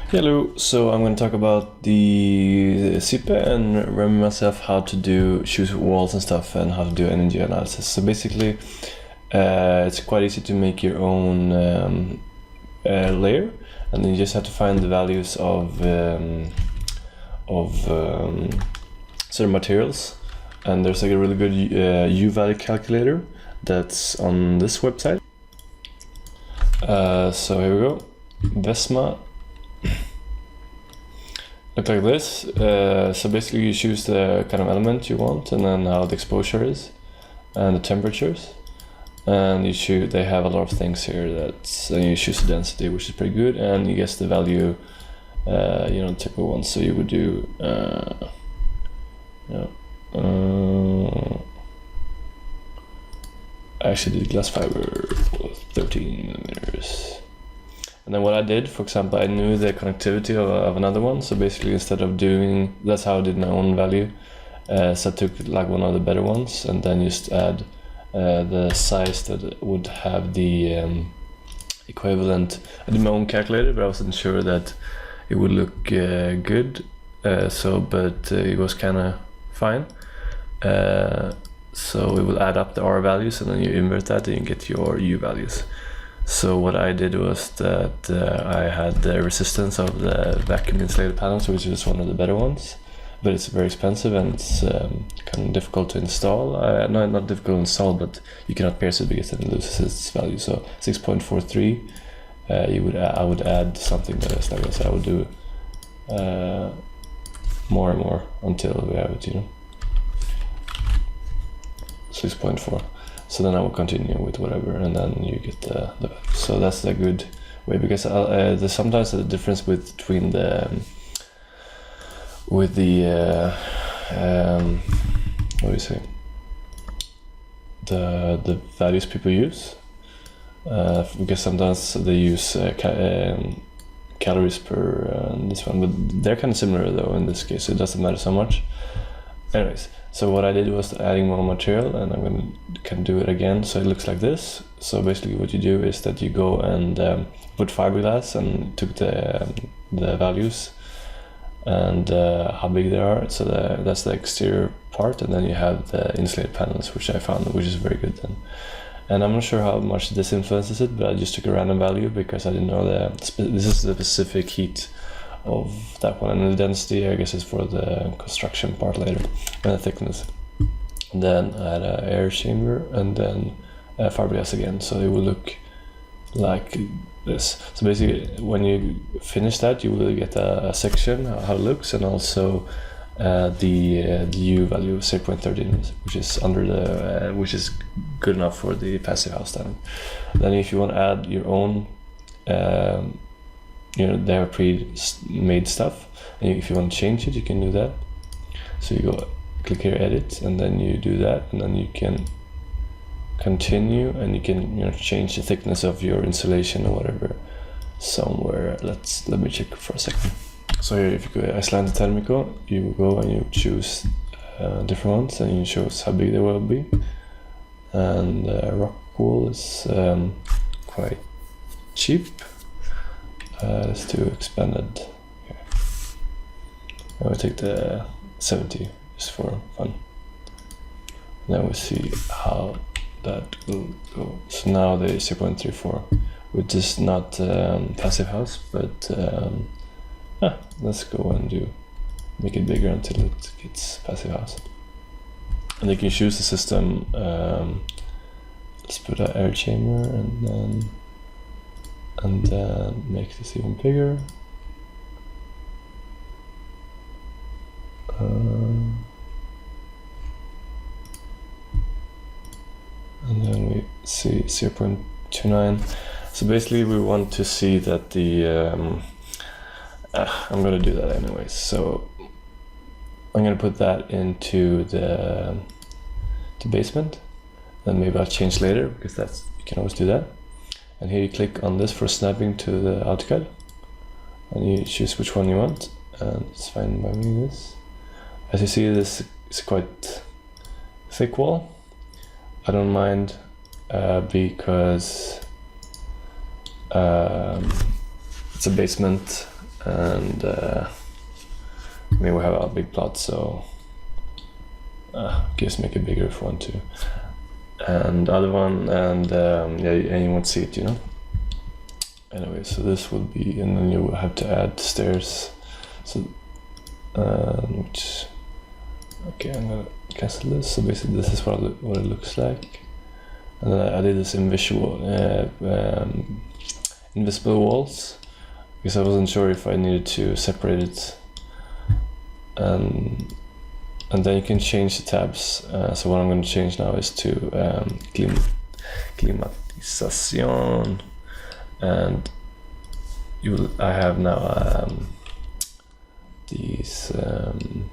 Hello, so I'm going to talk about the CYPE and remind myself how to choose walls and stuff and how to do energy analysis. So basically, it's quite easy to make your own layer, and then you just have to find the values of certain materials. And there's like a really good U value calculator that's on this website. So here we go, Vesma. Look like this. So basically you choose the kind of element you want and then how the exposure is and the temperatures, and you choose, they have a lot of things here, and you choose the density, which is pretty good, and you guess the value, typical ones. So you would do I actually did glass fiber 13 millimeters. And then what I did, for example, I knew the connectivity of another one. So basically, instead of doing, that's how I did my own value. So I took like one of the better ones and then just add the size that would have the equivalent. I did my own calculator, but I wasn't sure that it would look good. But it was kind of fine. So it will add up the R values, and then you invert that and you get your U values. So what I did was that I had the resistance of the vacuum insulated panels, which is one of the better ones, but it's very expensive and it's kind of difficult to install. No, not difficult to install, but you cannot pierce it because it loses its value. So 6.43, I would add something that is like this. I would do more and more until we have it, 6.4. So then I will continue with whatever, and then you get the value. So that's a good way, because there's sometimes a difference between the what do you say, the values people use, because sometimes they use calories per this one, but they're kind of similar though in this case, so it doesn't matter so much. Anyways, so what I did was adding more material, and I'm going to do it again so it looks like this. So basically what you do is that you go and put fiberglass and took the values and how big they are. So that's the exterior part, and then you have the insulated panels, which I found, which is very good then. And I'm not sure how much this influences it, but I just took a random value because I didn't know this is the specific heat of that one, and the density I guess is for the construction part later, and the thickness. And then I had an air chamber and then fiberglass again, so it will look like this. So basically when you finish that, you will get a section how it looks, and also the U value 0.13, which is under the which is good enough for the passive house standard. Then if you want to add your own they have pre-made stuff, and if you want to change it, you can do that. So you go click here, edit, and then you do that, and then you can continue, and you can change the thickness of your insulation or whatever somewhere. Let me check for a second. So here, if you go Icelandic, you go and you choose different ones, and you choose how big they will be. And rock wool is quite cheap. Let's do expanded. Okay. I will take the 70 just for fun. And then we'll see how that will go. So now the 0.34, which is not passive house, but let's go and make it bigger until it gets passive house. And you can choose the system. Let's put an air chamber and then make this even bigger. And then we see 0.29. So basically we want to see that the I'm going to do that anyways. So I'm going to put that into the basement, then maybe I'll change later, because you can always do that. And here you click on this for snapping to the AutoCAD, and you choose which one you want, and it's fine by me. This, as you see, this is quite thick wall. I don't mind because it's a basement and I mean we have a big plot, so just make it bigger if you want to. And the other one, and yeah, and you won't see it, you know. Anyway, so this will be, and then you have to add stairs. So, which, okay, I'm gonna cancel this. So basically, this is what it looks like. And then I did this invisible walls because I wasn't sure if I needed to separate it. And then you can change the tabs. So what I'm going to change now is to Klimatisation, and I have now these. And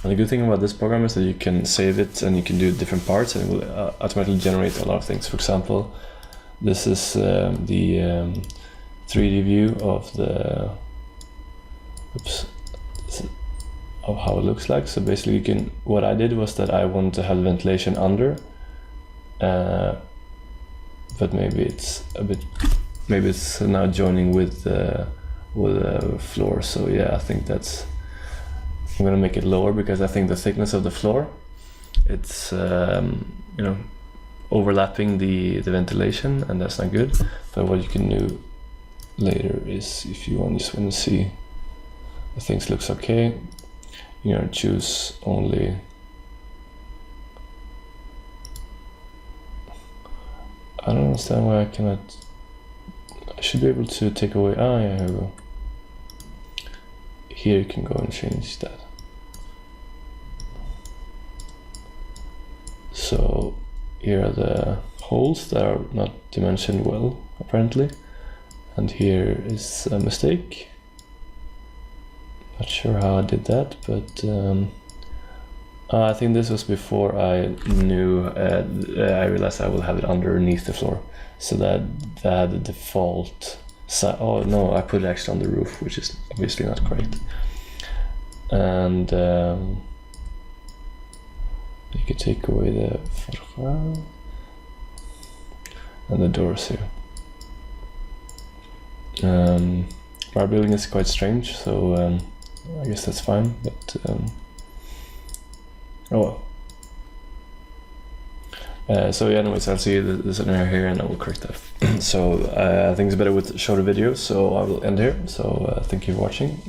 the good thing about this program is that you can save it and you can do different parts, and it will automatically generate a lot of things. For example, this is the 3D view of the. Oops. Of how it looks like. So basically you can, what I did was that I wanted to have ventilation under, but maybe it's now joining with the floor. So yeah, I think I'm gonna make it lower because I think the thickness of the floor, it's you know, overlapping the ventilation, and that's not good. But what you can do later is, if you just want to see if things looks okay, you know, choose only. I don't understand why I cannot. I should be able to take away. Ah, yeah, here we go. Here you can go and change that. So here are the holes that are not dimensioned well, apparently, and here is a mistake. Not sure how I did that, but I think this was before I knew, I realized I will have it underneath the floor. So that the default side, oh no, I put it actually on the roof, which is obviously not great. And you can take away the and the doors here. Our building is quite strange, so I guess that's fine, but oh well. So yeah, anyways, I'll see this in here and I will correct that. So I think it's better with shorter videos, so I will end here. So thank you for watching.